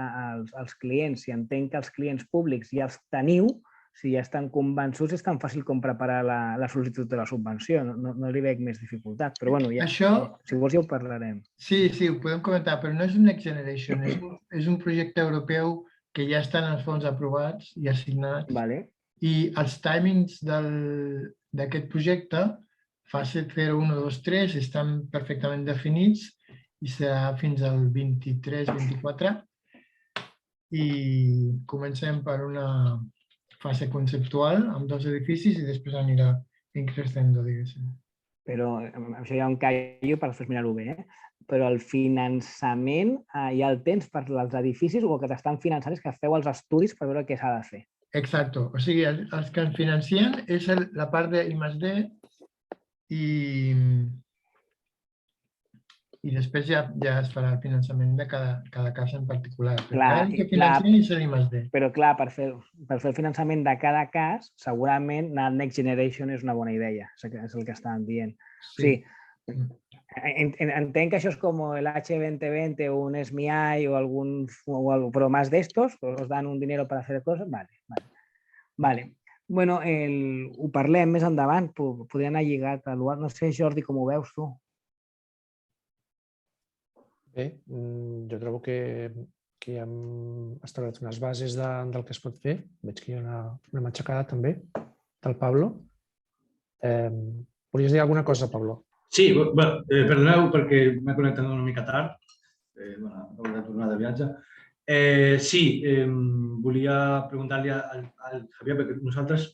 Speaker 1: els clients. Si entenc que els clients públics ja els teniu, si ja estan convençuts, és tan fàcil com preparar la sol·licitud de la subvenció. No li veig més dificultat. Però si vols ja ho parlarem.
Speaker 8: Sí, ho podem comentar, però no és un Next Generation. És un projecte europeu que ja estan els fons aprovats i assignats. I els timings d'aquest projecte, fase 0, 1, 2, 3, estan perfectament definits i serà fins al 23-24. I comencem per una fase conceptual amb 2 edificis i després anirà increixent, diguéssim.
Speaker 1: però això ja em callo per després mirar-ho bé, però el finançament ja el tens per als edificis o el que t'estan finançant és que feu els estudis per veure què s'ha de fer.
Speaker 8: Exacto. O sigui, els que ens financien és la part de I+D i després ja es farà el finançament de cada casa en particular. Però el que financien és l'I+D.
Speaker 1: Però clar, per fer el finançament de cada cas, segurament anar al Next Generation és una bona idea, és el que estàvem dient. O sigui, entenc que això és com el H2020 o un SMI o algun, però más de estos, os dan un dinero para hacer cosas, vale. Bueno, ho parlem més endavant, podria anar lligat a l'UAR. No sé, Jordi, com ho veus tu?
Speaker 2: Bé, jo trobo que ja hem establert unes bases del que es pot fer. Veig que hi ha una matxacada també del Pablo. Volies dir alguna cosa, Pablo?
Speaker 9: Sí, perdoneu perquè m'he connectat una mica tard. Acabo de tornar de viatge. Sí, volia preguntar-li al Javier, perquè nosaltres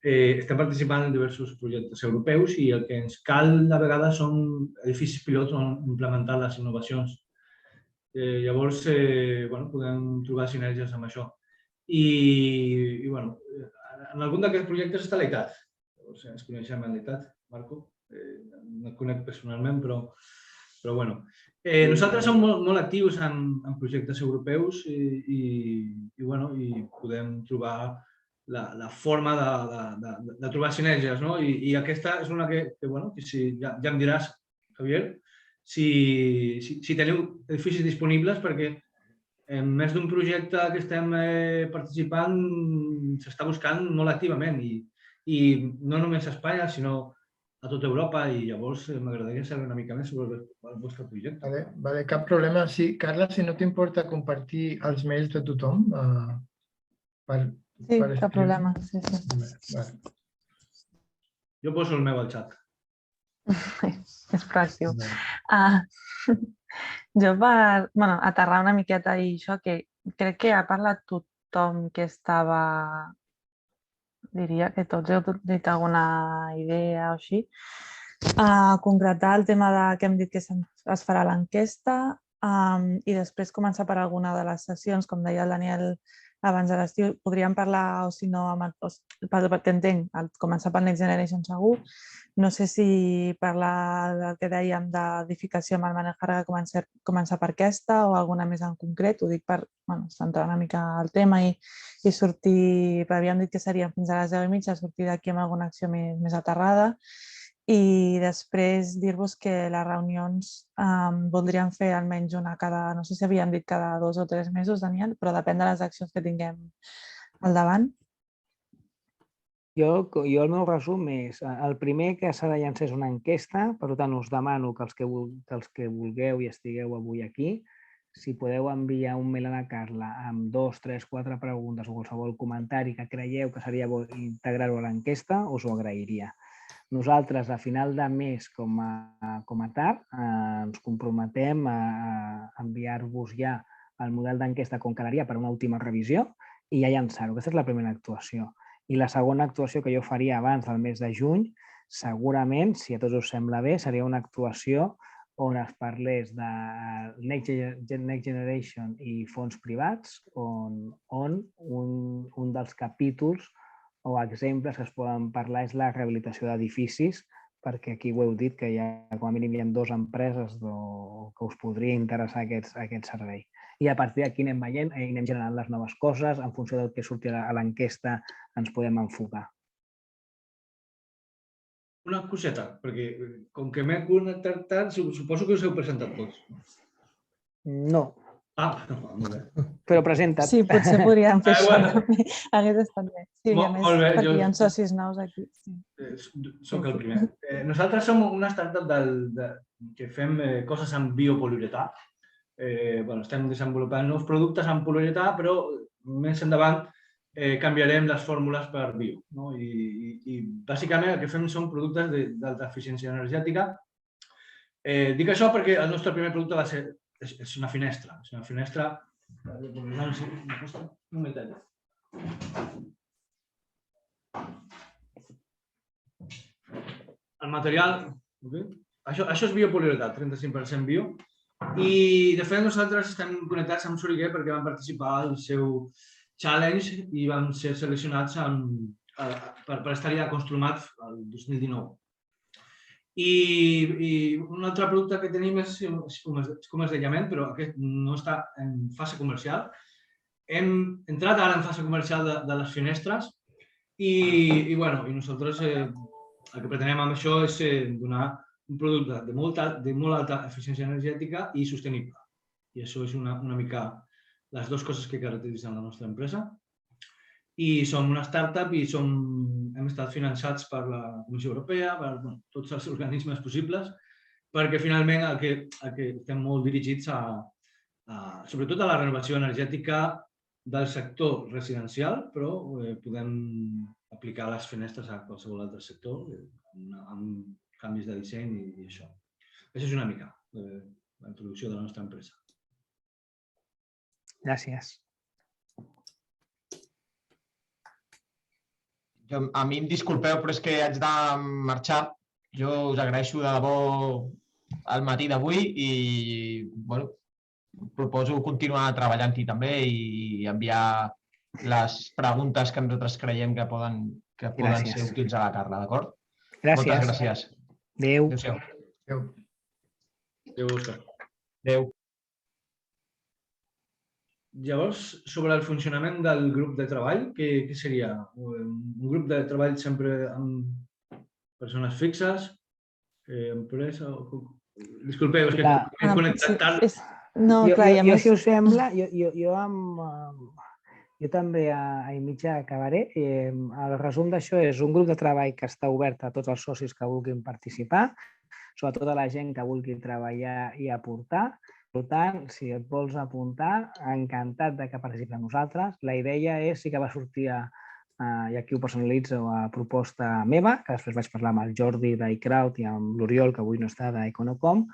Speaker 9: estem participant en diversos projectes europeus i el que ens cal a vegades són edificis pilots on implementar les innovacions. Llavors, podem trobar sinergies amb això. I en algun d'aquests projectes està l'EITAT. Ens coneixem en l'EITAT, Marco. No et conec personalment, però bueno. Nosaltres som molt actius en projectes europeus i podem trobar la forma de trobar sinergies. I aquesta és una que ja em diràs, Javier, si teniu edificis disponibles, perquè en més d'un projecte que estem participant s'està buscant molt activament i no només a Espanya, sinó a tota Europa, i llavors m'agradaria saber una mica més sobre el vostre projecte.
Speaker 8: Vale, cap problema. Sí, Carla, si no t'importa compartir els mails de tothom
Speaker 4: Sí, cap problema. Sí.
Speaker 9: Jo poso el meu al xat.
Speaker 4: És pràctic. Jo per aterrar una miqueta i això, que crec que ha parlat tothom que estava... Diria que tots heu dit alguna idea o així. Concretar el tema que hem dit que es farà l'enquesta i després començar per alguna de les sessions, com deia el Daniel abans de l'estiu. Podríem parlar, o si no, perquè entenc, començar pel Next Generation segur. No sé si parlar del que dèiem d'edificació amb el Manejara començar per aquesta o alguna més en concret. Ho dic per centrar una mica el tema i sortir, havíem dit que serien fins a les 10:30, sortir d'aquí amb alguna acció més aterrada. I després dir-vos que les reunions voldríem fer almenys una cada, no sé si havíem dit cada 2 o 3 mesos, Daniel, però depèn de les accions que tinguem al davant.
Speaker 1: Jo el meu resum és, el primer que s'ha de llançar és una enquesta, per tant us demano que els que vulgueu i estigueu avui aquí, si podeu enviar un mail a la Carla amb 2, 3, 4 preguntes o qualsevol comentari que creieu que seria bo integrar-ho a l'enquesta, us ho agrairia. Nosaltres, a final de mes, com a tard, ens comprometem a enviar-vos ja el model d'enquesta com quedaria per una última revisió i ja llançar-ho. Aquesta és la primera actuació. I la segona actuació que jo faria abans del mes de juny, segurament, si a tots us sembla bé, seria una actuació on es parlés de Next Generation i fons privats, on un dels capítols o exemples que es poden parlar és la rehabilitació d'edificis, perquè aquí ho heu dit que com a mínim hi ha 2 empreses que us podria interessar aquest servei. I a partir d'aquí anem veient i anem generant les noves coses, en funció del que surti a l'enquesta ens podem enfocar.
Speaker 9: Una coseta, perquè com que m'he connectat tant, suposo que us heu presentat tots.
Speaker 1: No.
Speaker 9: Molt bé.
Speaker 1: Però presenta't.
Speaker 4: Sí, potser podríem fer això també. Hagués estat bé. Sí, a més, perquè hi ha socis nous aquí.
Speaker 9: Soc el primer. Nosaltres som una startup que fem coses amb biopoliuretà. Estem desenvolupant nous productes amb poliuretà, però més endavant canviarem les fórmules per bio. I bàsicament el que fem són productes d'alta eficiència energètica. Dic això perquè el nostre primer producte va ser és una finestra. És una finestra... Un metall. El material Això és biopoliritat, 35% bio. I, de fet, nosaltres estem connectats amb Soriguer perquè vam participar al seu challenge i vam ser seleccionats per estar-hi a Construmat el 2019. I un altre producte que tenim és com és d'aïllament, però aquest no està en fase comercial. Hem entrat ara en fase comercial de les finestres i nosaltres el que pretenem amb això és donar un producte de molt alta eficiència energètica i sostenible. I això és una mica les dues coses que caracteritzen la nostra empresa. I som una startup i hem estat finançats per la Comissió Europea, per tots els organismes possibles, perquè finalment el que estem molt dirigits sobretot a la renovació energètica del sector residencial, però podem aplicar les finestres a qualsevol altre sector amb canvis de disseny i això. Això és una mica la introducció de la nostra empresa.
Speaker 1: Gràcies.
Speaker 5: A mi em disculpeu, però és que haig de marxar. Jo us agraeixo de debò el matí d'avui i proposo continuar treballant-hi també i enviar les preguntes que nosaltres creiem que poden ser útils a la Carla, d'acord?
Speaker 1: Gràcies.
Speaker 5: Moltes gràcies.
Speaker 1: Adéu.
Speaker 5: Adéu-siau.
Speaker 9: Adéu, Òscar.
Speaker 5: Adéu.
Speaker 9: Llavors, sobre el funcionament del grup de treball, què seria? Un grup de treball sempre amb persones fixes? Empresa? Disculpeu, és que he connectat tard.
Speaker 1: No, clar, i a més... Si us sembla, jo també a mitjà acabaré. El resum d'això és un grup de treball que està obert a tots els socis que vulguin participar, sobretot a la gent que vulgui treballar i aportar. Per tant, si et vols apuntar, encantat que participi amb nosaltres. La idea és, sí que va sortir, i aquí ho personalitzo, a proposta meva, que després vaig parlar amb el Jordi d'iCrowd i amb l'Oriol, que avui no està, d'Econocom.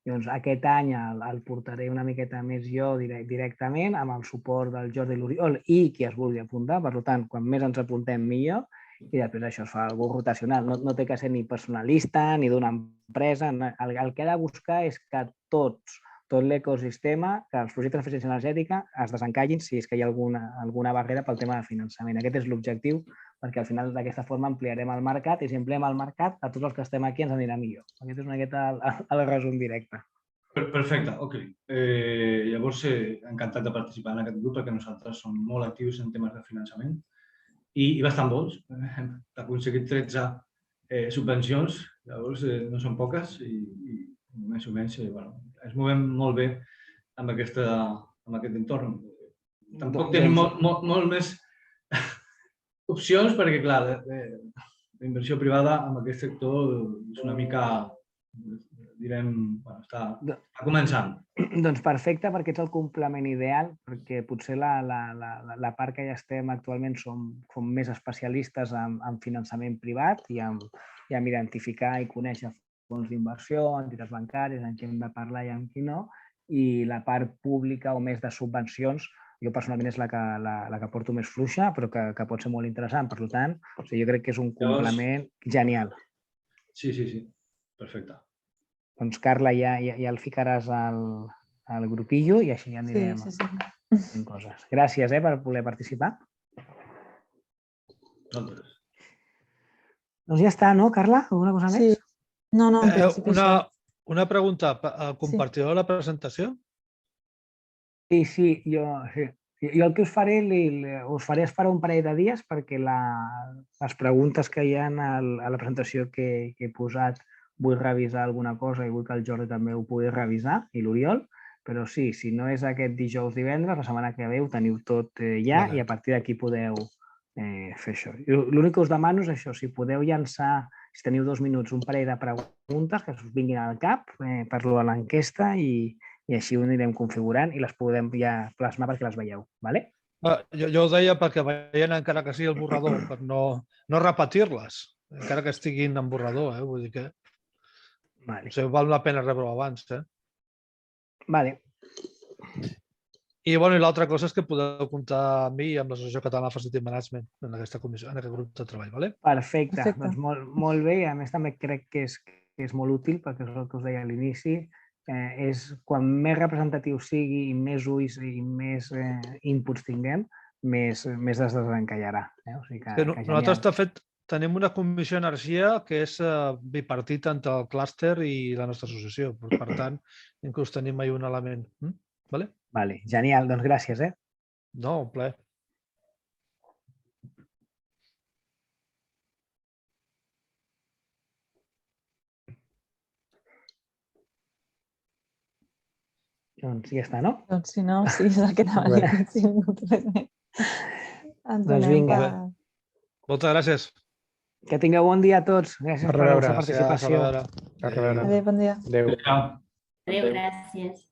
Speaker 1: Doncs aquest any el portaré una miqueta més jo directament, amb el suport del Jordi i l'Oriol i qui es vulgui apuntar. Per tant, quan més ens apuntem, millor. I després això es fa algú rotacional. No té que ser ni personalista ni d'una empresa. El que ha de buscar és que tot l'ecosistema, que els projectes d'eficiència energètica es desencallin si és que hi ha alguna barrera pel tema de finançament. Aquest és l'objectiu, perquè al final d'aquesta forma ampliarem el mercat i si ampliem el mercat, a tots els que estem aquí ens anirà millor. Aquest és una miqueta el resum directe.
Speaker 9: Perfecte, ok. Llavors, encantat de participar en aquest grup perquè nosaltres som molt actius en temes de finançament i bastant bons. Hem aconseguit 13 subvencions, llavors no són poques i més o menys ens movem molt bé amb aquest entorn. Tampoc tenim molt més opcions perquè, clar, la inversió privada en aquest sector és una mica, direm, està començant.
Speaker 1: Doncs perfecte, perquè ets el complement ideal, perquè potser la part que ja estem actualment som més especialistes en finançament privat i en identificar i conèixer fons d'inversió, entitats bancàries, amb qui hem de parlar i amb qui no, i la part pública o més de subvencions, jo personalment és la que porto més fluixa, però que pot ser molt interessant. Per tant, jo crec que és un complement genial.
Speaker 9: Sí, perfecte.
Speaker 1: Doncs, Carla, ja el ficaràs al grupillo i així ja anirem fent coses. Gràcies per poder participar.
Speaker 9: Nosaltres.
Speaker 1: Doncs ja està, no, Carla? Alguna cosa més?
Speaker 4: No, en principi
Speaker 3: una pregunta. Compartireu la presentació?
Speaker 1: Sí. Jo el que us faré esperar un parell de dies perquè les preguntes que hi ha a la presentació que he posat vull revisar alguna cosa i vull que el Jordi també ho pugui revisar i l'Oriol, però sí, si no és aquest dijous, divendres, la setmana que ve ho teniu tot ja i a partir d'aquí podeu fer això. L'únic que us demano és això, si podeu llançar, si teniu 2 minuts, un parell de preguntes que us vinguin al cap per l'enquesta i així ho anirem configurant i les podem ja plasmar perquè les veieu.
Speaker 3: Jo ho deia perquè veien encara que sigui el borrador, per no repetir-les, encara que estiguin en borrador, vull dir que val la pena rebre-ho abans.
Speaker 1: Vale.
Speaker 3: I l'altra cosa és que podeu comptar amb mi i amb l'Associació Catalana de Facility Management en aquesta comissió, en aquest grup de treball.
Speaker 1: Perfecte, doncs molt bé i a més també crec que és molt útil, perquè és el que us deia a l'inici, és quan més representatiu sigui i més ulls i més inputs tinguem, més es desencallarà. O sigui que
Speaker 3: nosaltres, de fet, tenim una comissió d'energia que és bipartita entre el clúster i la nostra associació. Per tant, inclús tenim mai un element.
Speaker 1: Vale, genial, doncs gràcies.
Speaker 3: No, un plaer.
Speaker 1: Doncs ja està, no?
Speaker 4: Doncs si no, sí, és el que anava a dir. Si no res més.
Speaker 1: Doncs vinga.
Speaker 3: Moltes gràcies.
Speaker 1: Que tingueu bon dia a tots. Gràcies per la vostra participació.
Speaker 2: A reveure.
Speaker 4: Adéu, bon dia.
Speaker 2: Adéu.
Speaker 6: Adéu, gràcies.